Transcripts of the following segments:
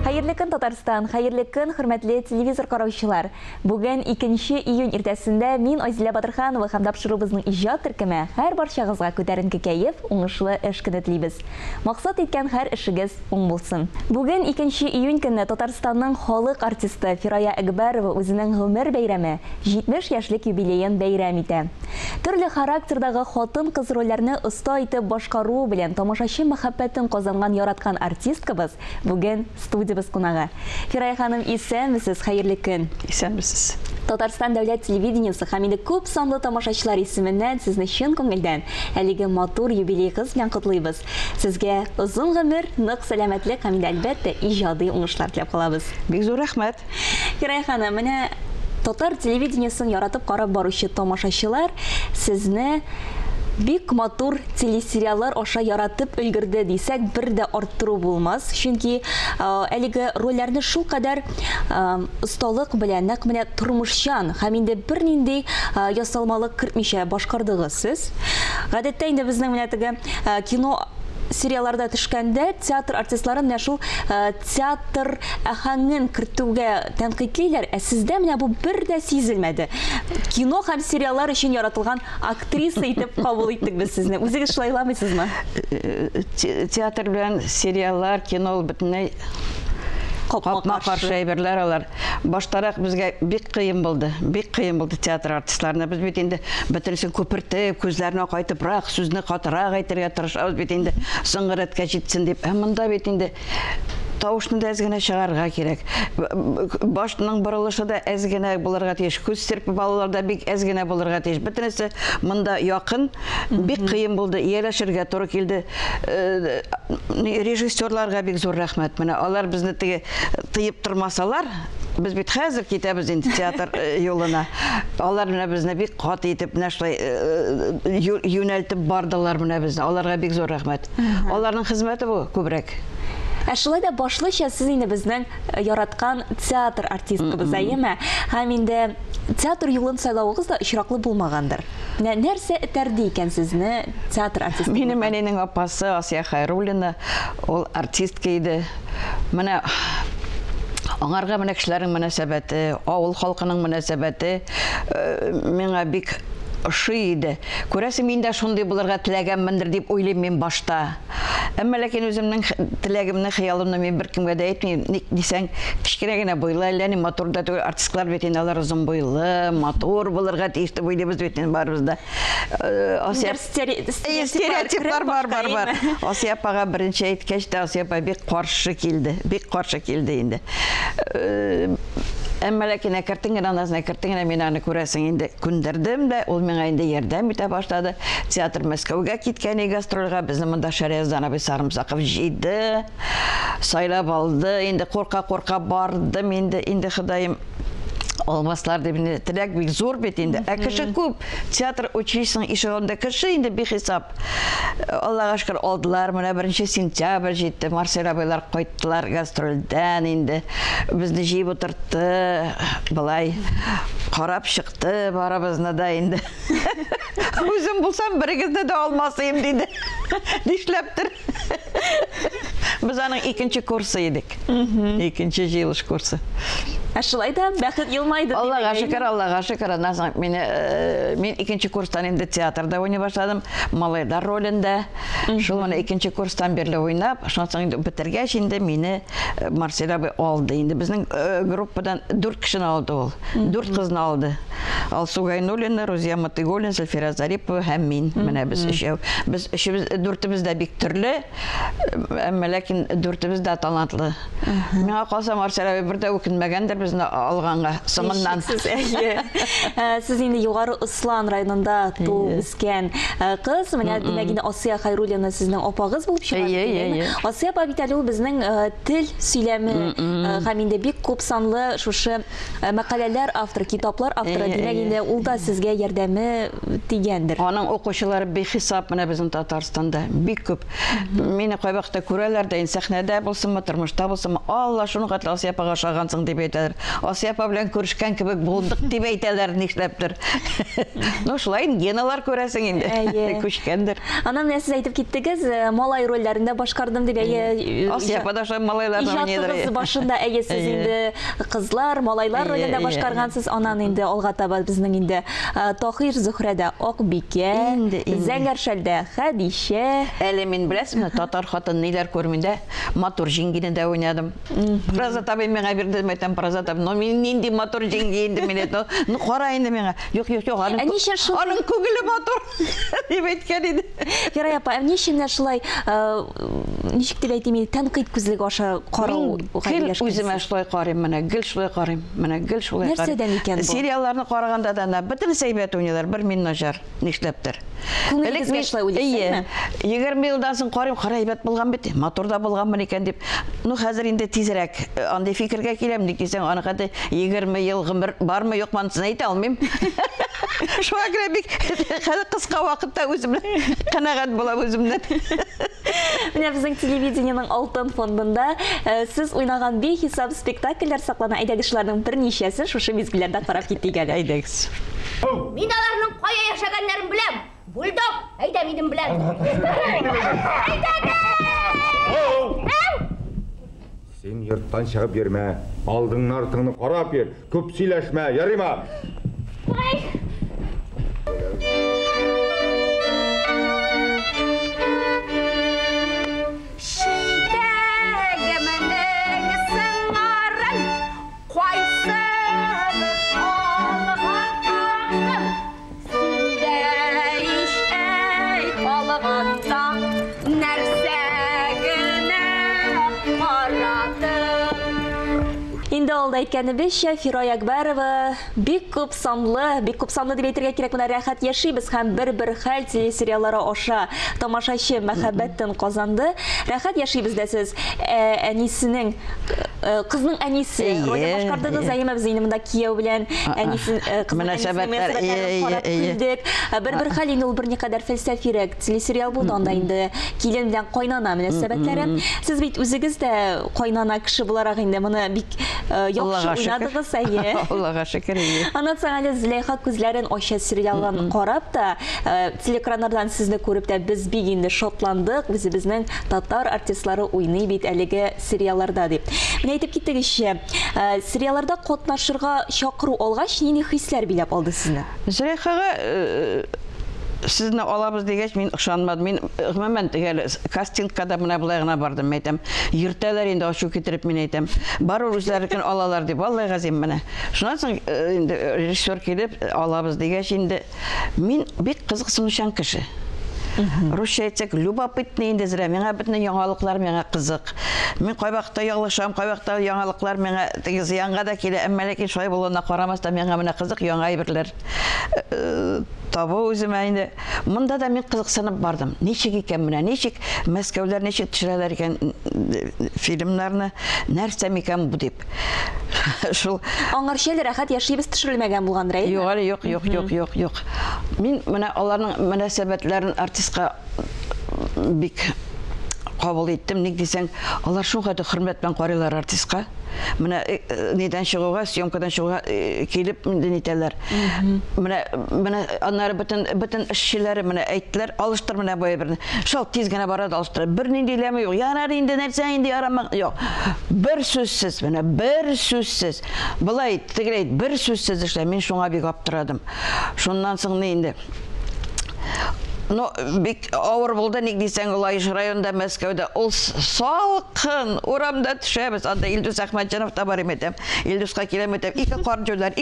Хәерле көн Татарстан, хәерле көн хөрмәтле телевизор караучылар. Бүген 2 июнь иртәсендә мин Азилә Батырханова һәм тапшырубызның иҗат төркеме һәр барчагызга күтәренке кәеф, уңышлы эш көне телибез. Максат иткән һәр эшегез уң булсын. Бүген 2 июнь көнне Татарстанның халык артисты Фирая Әкбәрова үзенең гомер бәйрәме 70 яшьлек юбилеен бәйрәм итә. Төрле характердагы хатын-кыз рольләрне оста итеп башкару белән тамашачы мәхәббәтен казанган яраткан артисткабыз бүген студиябыз кунагы. Фирая ханым, исәнмесез, хәерле көн. Исәнмесез. Татарстан дәүләт телевидениесе һәм инде күп санлы тамашачылар исеменнән сезне чын күңелдән әлеге матур юбилейгыз белән котлыйбыз. Сезгә озын гомер, нык сәламәтлек һәм әлбәттә иҗади уңышлар теләп калабыз. Бик зур рәхмәт. Фирая ханым, менә татар телевидениесен яратып карап баручы тамашачылар сезне бик матур телесериаллар аша яратып өлгерде дисәк, бер дә арттыру булмас. Чөнки әлеге рольләрне шул кадәр осталык белән, нәкъ менә тормышчан һәм инде бернинди ясалмалык кертмичә башкардыгыз сез. Гадәттә инде безнең менә теге кино сериалларда төшкәндә театр артистларын менә шул театр әһәңен кертүгә тәнкыйтьлиләр, ә сездә менә бу бер дә сизелмәде. Кино һәм сериаллар өчен яратылган актриса итеп кабул иттек без сезне. Үзегез шулай уйламыйсызмы? Театр белән сериаллар, кино бөтенләй капма-каршы әйберләр алар. Баштарак безгә бик кыен булды. Бик кыен булды театр артистларына. Без бит инде бөтенсен күпертеп, күзләренә кайтыпрак, сүзне катырак әйтергә тырышабыз бит инде соңгы рәткә җитсен дип. Ә монда бит инде тавышны да әзгенә чыгарга кирәк. Башның борылышы да әзгенә булырга тиеш. Күз сирпеп алулар да бик әзгенә булырга тиеш. Бөтенесе монда якын, бик кыен булды. Ияләшергә туры килде. Режиссерларга бик зур рәхмәт. Менә алар безне тыеп тормасалар, без бит хәзер китәбез инде театр юлына. Алар менә безне бик каты итеп, менә шулай юнәлтеп бардылар менә безне. Аларга бик зур рәхмәт. Аларның хезмәте бу күбрәк. Ә шулай да башлыча сез инде безнең яраткан театр артисткабыз, әйеме? Һәм инде театр юлын сайлавыгыз да очраклы булмагандыр. Нәрсә этәрде икән сезне театр артисты? Минем әнинең апасы Асия Хайруллина, ул артистка иде. Менә аңарга менә кешеләрнең мөнәсәбәте, авыл халкының мөнәсәбәте миңа бик ошый иде. Күрәсем, мин дә шундый булырга теләгәнмендер дип уйлыйм мин башта. Әмма ләкин үземнең теләгемне, хыялымны мин беркемгә дә әйтмим. Ник дисәң, кичкенә генә буйлы, әллә матур да түгел, артистлар бит инде алар озын буйлы, матур булырга тиеш дип уйлыйбыз бит инде барыбыз да. Стереотиплар бар. Асия апага беренче әйткәч тә Асия апа бик каршы килде инде. Әмма ләкин әкертеңгенә мин аны күрәсең инде күндердем дә, ул миңа инде ярдәм итә башлады. Театр Мәскәүгә киткән гастрольгә, безнең монда Шәрәздан абый Сарымсаков җыйды, сайлап алды, инде курка бардым, инде Ходаем алмаслар дип теләк бик зур бит инде. Ә кеше күп. Театр училищесының ишегендә кеше инде бихисап. Аллага шөкер алдылар. Менә 1 сентябрь җитте. Марсель абыйлар кайттылар гастрольдән инде. Безне җыеп утыртты. Былай карап чыкты барыбызны да инде. Үзем булсам берегезне дә алмасыйм диде. Нишләптер? Без аның 2нче курсы идек. 2нче җыелыш курсы. Ә шулай да бәхет елмайды. Аллага шөкер. Мин 2нче курстан инде театрда уйный башладым. Малайлар ролендә. Шул менә 2нче курстан бирле уйнап, шуннан инде бетергәч инде мине Марсель абый алды. Инде безнең группадан 4 кешене алды ул. 4 кызны алды. Алсу Гайнуллина, Рузия Матыйгуллина, Зөлфира Зарипова һәм мин. Менә без өчәү. Без өчебез, 4ебез дә бик төрле. Әмма ләкин 4ебез дә талантлы. Миңа калса Марсель абый бер дә үкенмәгәндер безне алганга соңыннан. Сез инде югары Ыслан районында туып үскән кыз, менә димәк инде Асия Хайруллина сезнең апагыз булып чыга. Асия апа бит әле ул безнең тел сөйләме һәм инде бик күп санлы шушы мәкаләләр авторы, китаплар авторы. Димәк инде ул да сезгә ярдәме тигәндер. Аның укучылары бихисап менә безнең Татарстанда бик күп. Мине кайвакта күрәләр дә, сәхнәдә булсынмы, тормышта булсынмы, Алла шуны хәтле Асия апага ошагансың дип әйтәләр. Асия апа белән күрешкән кебек булдык дип әйтәләр, нишләптер. Ну шулай геналар күрәсең инде. Күчкәндер. Анан менә сез әйтеп киттегез, малай рольләрендә башкардым дип, Асия апа да шул малайлардан уйныйдыр. Башында сез инде кызлар, малайлар ролендә башкаргансыз, анан инде алга таба безнең инде Тахир Зөһрәдә Акбикә, Зәңгәр шәлдә Хәдишә. Әле мин беләсезме, татар хатын ниләр күрминдә, матур җиңгидә уйнадым. Проза табы миңа бирде, мәйтәм проза табы. Но мин нинди матур җиңги инде мине. Ну кара инде миңа. Юк, аның күңеле матур дип әйткән иде. Ярай апа, ничек шулай, ничек дип әйтим, тәнкыйть күзлеге аша карау гел үземә шулай карыйм, менә гел шулай карыйм, менә гел шулай карыйм. Нәрсәдән икән бу? Сериалларны караганда да бөтен сәйбәт уйныйлар, бер мин начар, нишләптер. Күңелегезгә шулай уйлыйсызмы? 20 елдан соң карыйм, әйбәт булган бит, матур да булганмын икән дип. Ну хәзер инде тизрәк андый фикергә киләм, ник дисәң, аны хәтта 20 ел гомер бармы юкмы аны әйтә алмыйм. Шуңа күрә бик хәзер кыска вакытта үземне канәгать булам үземнән. Менә безнең телевидениеның алтын фондында сез уйнаган бихисап спектакльләр саклана. Әйдәгез шуларның берничәсен шушы мизгилләрдә карап киттек әле. Әйдәгез. Мин аларның кая яшәгәннәрен беләм. Бульдог, әйдә минем белән. Син йорттан чыгып йөрмә. Алдыңны артыңны карап йөр. Күп сөйләшмә, ярыйма. Инде алда әйткәнебезчә, Фирая Әкбәрова бик күп санлы дип әйтергә кирәк, менә рәхәт яшибез һәм бер хәл телесериаллары аша тамашачы мәхәббәтен казанды. Рәхәт яшибез дә сез әнисенең кызның әнисе ролен башкардыгыз, әйеме без инде монда кияү белән әнисен мөнәсәбәтләр бер хәл инде ул берникадәр фәлсәфирәк телесериал булды, анда инде килен белән кайнана мөнәсәбәтләре. Сез бит үзегез дә кайнана кеше буларак инде моны бик яхшы уйнадыгыз, әйе. Аллага шөкер. Аннан соң әле Зөләйха күзләрен ача сериалын карап та, телекраннардан сезне күреп тә без бик инде шатландык, безнең татар артистлары уйный бит әлеге сериалларда дип. Менә әйтеп киттегезчә, сериалларда катнашырга чакыру алгач, нинди хисләр биләп алды сезне? Зөләйхага Сезне алабыз дигәч, мин ышанмадым. Мин гомумән кастингка да менә булай гына бардым, әйтәм. Йөртәләр инде ачу китереп мин әйтәм. Барыр үзләрен алалар дип, валлаһи газим менә. Шуннан соң инде режиссер килеп алабыз дигәч, инде мин бик кызыксынучан кеше. Русча әйтсәк, любопытный инде зря. Миңа бөтен яңалыклар миңа кызык. Мин кайвакта яңлышам, кайвакта яңалыклар миңа зыянга да килә, әмма ләкин шулай булуына карамастан миңа менә кызык яңа әйберләр табу үземә инде. Монда да мин кызыксынып бардым. Ничек икән менә, ничек Мәскәүләр ничек төшерәләр икән фильмнарны, нәрсә микән бу дип. Шул аңарча рәхәт яшибез төшерелмәгән булгандыр, әйеме? Юк. Мин менә аларның мөнәсәбәтләрен артистка бик кабул иттем. Ник дисәң, алар шуңа да хөрмәт белән карыйлар артистка. Менә нидән чыгуга, съемкадан чыгуга килеп нитәләр. Менә аннары бөтен эшчеләре менә әйттеләр, алыштыр менә бу әйберне. Шул тиз генә барады алыштыр. Бер нинди ләме юк. Ярар инде нәрсә инде ярамак. Юк. Бер сүзсез менә, бер сүзсез. Булай тегеләй бер сүзсез эшлә. Мин шуңа бик аптырадым. Шуннан соң инде Ну, бик авыр булды, ник дисәң, Лайыш районында, Мәскәүдә, ул салкын, урамда төшәбез. Анда Илдус Әхмәтҗанов та бар имәтәм. Илдуска киләм итәм, ике карчулар.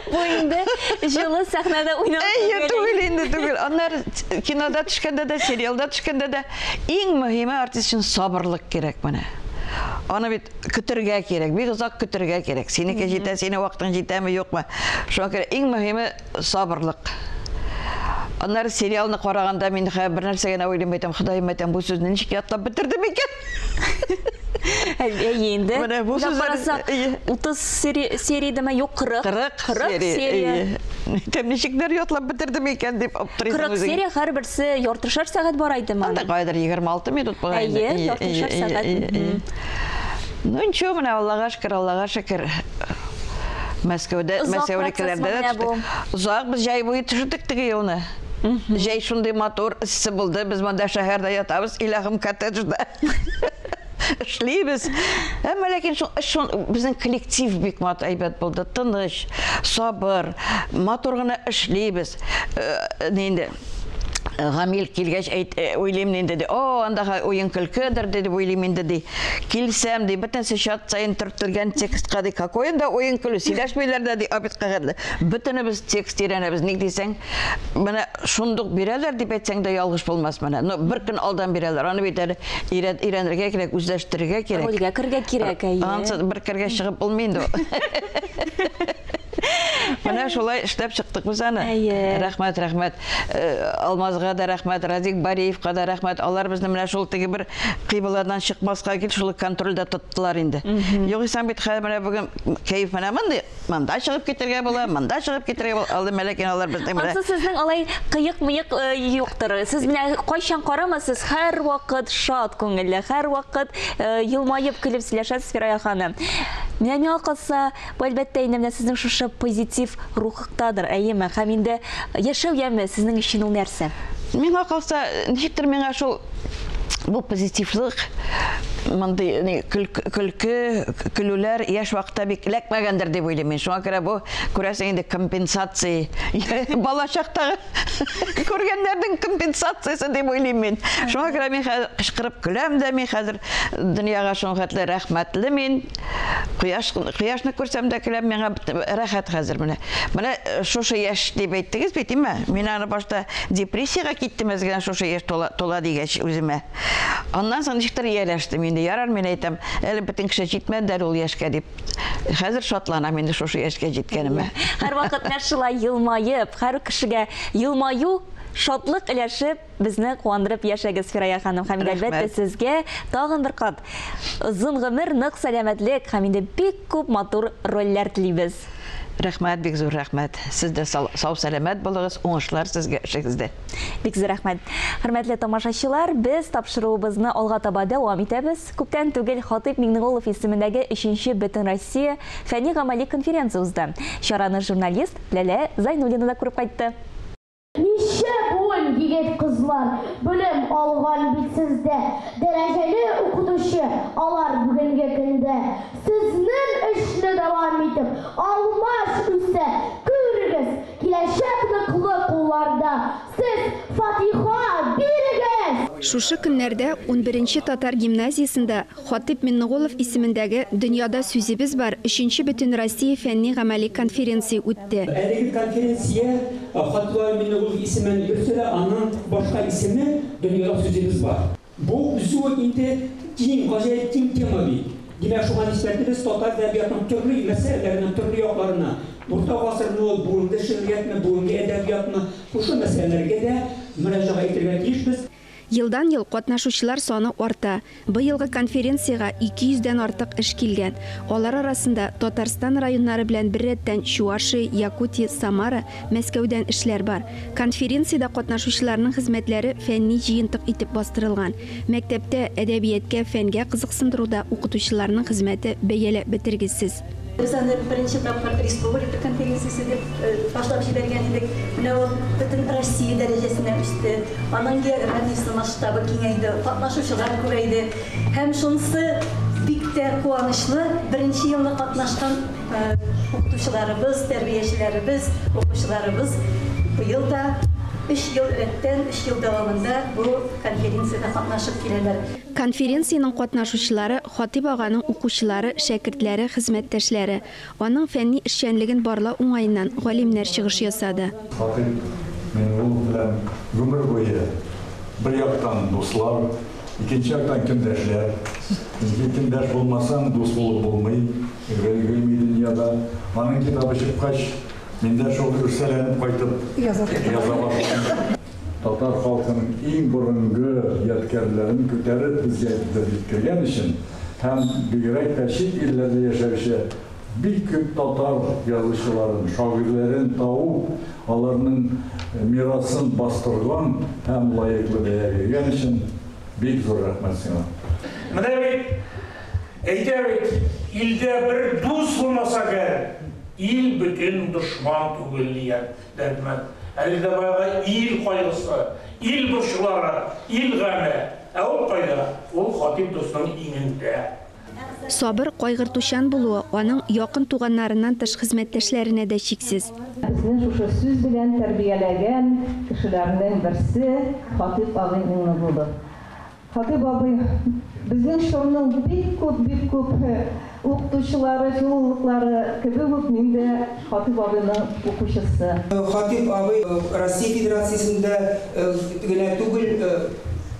Бу инде җылы сәхнәдә уйнап түгел. Аннар кинода төшкәндә дә, сериалда төшкәндә дә иң мөһиме артист өчен сабырлык кирәк менә. Аны бит көтәргә кирәк, бик озак көтәргә кирәк. Синеке җитә, сине вакытың җитәме, юкмы? Шуңа күрә иң мөһиме сабырлык. Аннары сериалны караганда мин бер нәрсә генә уйлыйм, әйтәм, Ходаем, әйтәм, бу сүзне ничек ятлап бетердем икән? Әйенде. Менә бу сүзләр 30 сериядәме юк 40 серия. Ничектер ятлап бетердем икән дип аптырыйсың 40 үзең. серия һәрберсе яртышар сәгать бар идеме? Анда кайдыр 26 минут була. Әйе, яртышар сәгать. Ну ничего, менә Аллага шөкер. Мәскәүдә, Мәскәүдәкеләрдә узак без җай буе төшүдек теге елны. Җай шундый мотор исе булды, без монда шәһәрдә ятабыз, Илаһым коттеджда. Эшлибез. Әмма ләкин безнең коллектив бик әйбәт булды, тыныч, сабыр, матур гына эшлибез. Нинде Гамил килгәч уйлыйм инде. Анда уен көлкедер диде уйлыйм инде ди. Килсәм ди, бөтен сәгать сайын төртелгән текстка ди, какой да уен көлү, сөйләшмәйләр дә ди, апит кагырлы. Бөтенебез текст өйрәнәбез. Ник дисәң, менә шундук бирәләр дип әйтсәң дә ялгыш булмас менә. Но бер көн алдан бирәләр. Аны бит өйрәнергә кирәк, үзләштерергә кирәк. Рольгә кергә кирәк, Ансы бер кергә чыгып булмый инде. Менә шулай эшләп чыктык без аны. Рәхмәт. Алмазга да рәхмәт, Радик Бариевка да рәхмәт. Алар безне менә шул теге бер кыйбалардан чыкмаска кил, шул контрольдә тоттылар инде. Югыйсә бит менә бүген кайф менә монда чыгып китәргә була, монда чыгып китәргә була. Алды мәләкин алар безне менә. Ансы сезнең алай кыек-мыек юктыр. Сез менә кайчан карамасыз, һәр вакыт шат күңелле, һәр вакыт елмаеп көлеп сөйләшәсез Фирая ханым. Миңа калса, әлбәттә инде менә сезнең шушы позитив рухтадыр. Әйеме, һәм инде яшәү яме сезнең өчен ул нәрсә? Миңа калса, ничектер миңа шул бу позитивлык, мондай көлүләр яшь вакытта бик эләкмәгәндер дип уйлыйм мин. Шуңа күрә бу күрәсең инде компенсация. Бала чактагы күргәннәрнең компенсациясе дип уйлыйм мин. Шуңа күрә мин кычкырып көләм дә, мин хәзер дөньяга шуңа хәтле рәхмәтле мин. Кояшны күрсәм дә көләм, миңа рәхәт хәзер менә. Менә шушы яшь дип әйттегез бит, име? Мин аны башта депрессиягә киттем әзгән шушы яшь тола дигәч үземә. Аннан соң ничектер ияләштем инде. Ярар, мин әйтәм, әле бөтен кеше җитмәде ул яшькә дип. Хәзер шатланам инде шушы яшькә җиткәнемә. Һәр вакыт нәршылай елмаеп, һәр кешегә елмаю, шатлык иләшеп, безне куандырып яшәгез Фирая ханым. Һәм әлбәттә сезгә тагын бер кат озын гомер, нык сәламәтлек һәм инде бик күп матур рольләр телибез. Рәхмәт, бик зур рәхмәт. Сез дә сау-сәламәт булыгыз, уңышлар сезгә эшегездә. Бик зур рәхмәт. Хөрмәтле тамашачылар, без тапшыруыбызны алга таба дәвам итәбез. Күптән түгел Хатип Миңнеголов исемендәге 3нче Бөтен Россия фәнни-гамәли конференция узды. Чараны журналист Ләлә Зайнуллина да күреп кайтты. Ничә буын егет кызлар белем алган бит сездә. Дәрәҗәле укытучы алар бүгенге көндә. Сезнең эшне дәвам итеп, алмаш үсә, күрегез, киләчәк ныклы кулларда. Сез Фатиха бирегез. Шушы көннәрдә 11нче татар гимназиясендә Хатип Миңнеголов исемендәге дөньяда сүзебез бар 3нче Бөтен Россия фәнни-гамәли конференция үтте. Әлеге конференция Хатип Миңнеголов исемен йөрсә, аның башка исеме дөньяда сүзебез бар. Бу зур инде киң гаҗәеп киң тема бит. Димәк, шуңа нисбәтле татар әдәбиятының төрле мәсьәләләренә, төрле якларына, Урта гасырны, бүгенге шигъриятны, бүгенге әдәбиятны, шушы мәсьәләләргә дә мөрәҗәгать итәргә тиешбез. Елдан-ел катнашучылар саны арта. Быелгы конференцияга 200дән артык эш килгән. Алар арасында Татарстан районнары белән бер рәттән Чувашия, Якутия, Самара, Мәскәүдән эшләр бар. Конференциядә катнашучыларның хезмәтләре фәнни җыентык итеп бастырылган. Мәктәптә әдәбияткә, фәнгә кызыксындыруда укытучыларның хезмәте бәяләп бетергесез. Biz аны беренче тапкыр республика конференциясе дип башлап җибәргән идек. Менә ул бөтен Россия дәрәҗәсенә үсте. Аның география масштабы киңәйде, катнашучылар күбәйде. Һәм шунысы бик тә куанычлы. Беренче елны катнашкан укытучыларыбыз, тәрбиячеләребез, укучыларыбыз быел да 3 ел рәттән 3 ел дәвамында бу конференцияда катнашып киләләр. Конференциянең катнашучылары Хатип аганың укучылары, шәкертләре, хезмәттәшләре. Аның фәнни эшчәнлеген барлау уңаеннан галимнәр чыгыш ясады. Хатип Миңнеголов белән гомер буе бер яктан дуслар, икенче яктан көндәшләр. Көндәш булмасаң дус булып булмый. Гөлми дөньяда аның китабы чыккач, миндә шул үрсәләнеп кайтып яза башладым. Татар халкының иң борынгы ядкәрләрен күтәреп безгә җиткергән өчен һәм бигрәк тә чит илләрдә яшәүче бик күп татар язучыларын, шагыйрьләрен табу, аларның мирасын бастырган һәм лаеклы бәя биргән өчен бик зур рәхмәт сиңа. Менә бит әйтәбез, илдә бер дус булмаса кирәк, ил бөтен дошман түгел дигән дәрмән. Әлегә баягы ил кайгысы, ил борчулары, ил гаме. Ул кайда? Ул Хатип дустның иңендә. Сабыр кайгыртучан булуы аның якын туганнарыннан тыш хезмәттәшләренә дә чиксез. Безнең шушы сүз белән тәрбияләгән кешеләрнең берсе Хатип абыйның булды. Хатип абый безнең шуның бик күп укытучылары, филологлары кебек үк мин дә Хатип абыйның укучысы. Хатип абый Россия Федерациясендә генә түгел,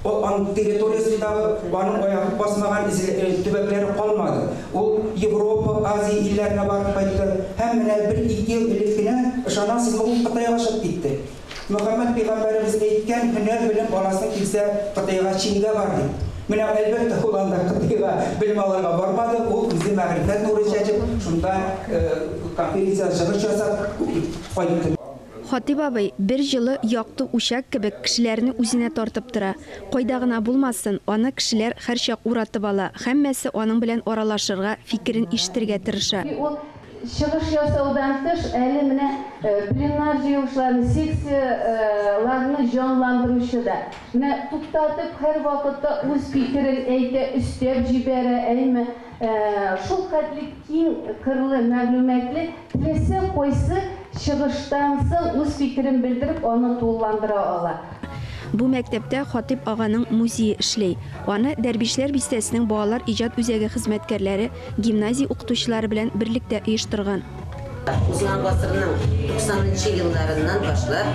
Onun territoriyasında onun ayak basmagan tübekleri kalmadı. O Avrupa, Azya illerine barıp kaydı. Hemen bir iki yıl ilikine şanası bu Kıtay'a yaşap gitti. Muhammed Peygamberimiz eytken hüner bilim balasını kimse Kıtay'a Çin'de vardı. Mine elbette Hollanda Kıtay'a bilim alanına varmadı. O bizi mağrifet nuru çekip şundan konferansiya çıkış yazıp kaydı. Хатип абый бер җылы якты учак кебек кешеләрне үзенә тартып тора. Кайда гына булмасын, аны кешеләр һәрчак уратып ала. Һәммәсе аның белән аралашырга, фикерен ишетергә тырыша. Чыгыш ясаудан тыш, әле менә пленар җыелышларны, секцияларны җанландыручы да. Менә туктатып һәр вакытта үз фикерен әйтә, өстәп җибәрә, әйме шул хәтле киң кырлы, мәгълүматлы теләсә койсы чыгыштан соң үз фикерен белдереп, аны тулыландыра ала. Бу мәктәптә Хатип аганың музее эшләй. Аны Дәрбишләр бистәсенең балалар иҗат үзәге хезмәткәрләре, гимназия укытучылары белән берлектә оештырган. Узган гасырның 90-нчы елларыннан башлап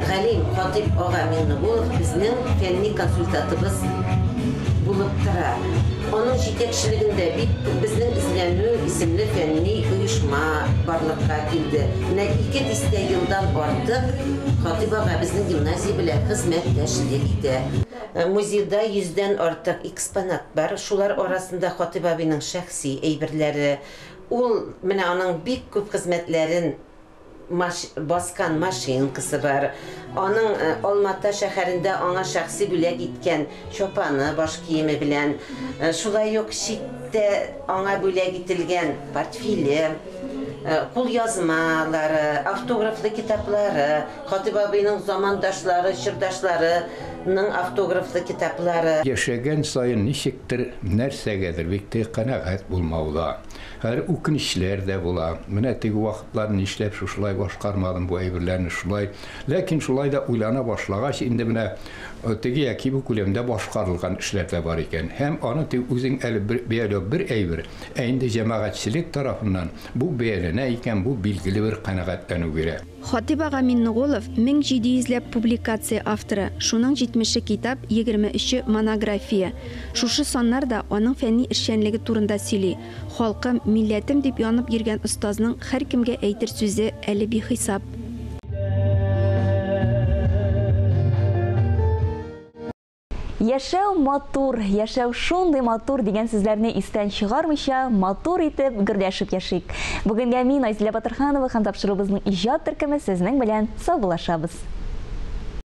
Галим Хатип ага Миннегулов безнең фәнни консультантыбыз булып тора. Onun җитәкчелегендә бит безнең изләнү исемле фәнни оешма барлыкка килде. Менә 2 елдан артык Хатип ага безнең гимназия белән хезмәттәшлек итә. Музейда 100дән артык экспонат бар. Шулар арасында Хатип абыйның шәхси әйберләре, ул менә аның бик күп хезмәтләрен баскан машинкасы бар. Аның Алмата шәһәрендә аңа шәхси бүләк иткән чопаны, баш киеме белән, шулай ук читтә аңа бүләк ителгән портфеле, кул язмалары, автографлы китаплары, Хатип абыйның замандашлары, чырдашларының автографлы китаплары. Яшәгән сайын ничектер нәрсәгәдер бик канәгать булмауда. Һәр үкенечләр дә була. Менә теге вакытларны нишләп шулай башкармадым бу әйберләрне шулай. Ләкин шулай да уйлана башлагач, инде менә теге яки бу күләмдә башкарылган эшләр дә бар икән. Һәм аны теге үзең әле бер әйбер. Инде җәмәгатьчелек тарафыннан бу бәяләнә икән, бу билгеле бер канәгатьләнү бирә. Хатип ага Миннегулов 1700ләп публикация авторы. Шуның 70 китап, 23 монография. Шушы саннар да аның фәнни эшчәнлеге турында сөйли. Халкым, милләтем дип янып йөргән остазның һәркемгә әйтер сүзе әле бихисап. Яшәү матур, яшәү шундый матур дигән сүзләрне истән чыгармыйча, матур итеп гөрләшеп яшик. Бүгенгә мин Айзилә Батырханова һәм тапшыруыбызның иҗат төркеме сезнең белән саубуллашабыз.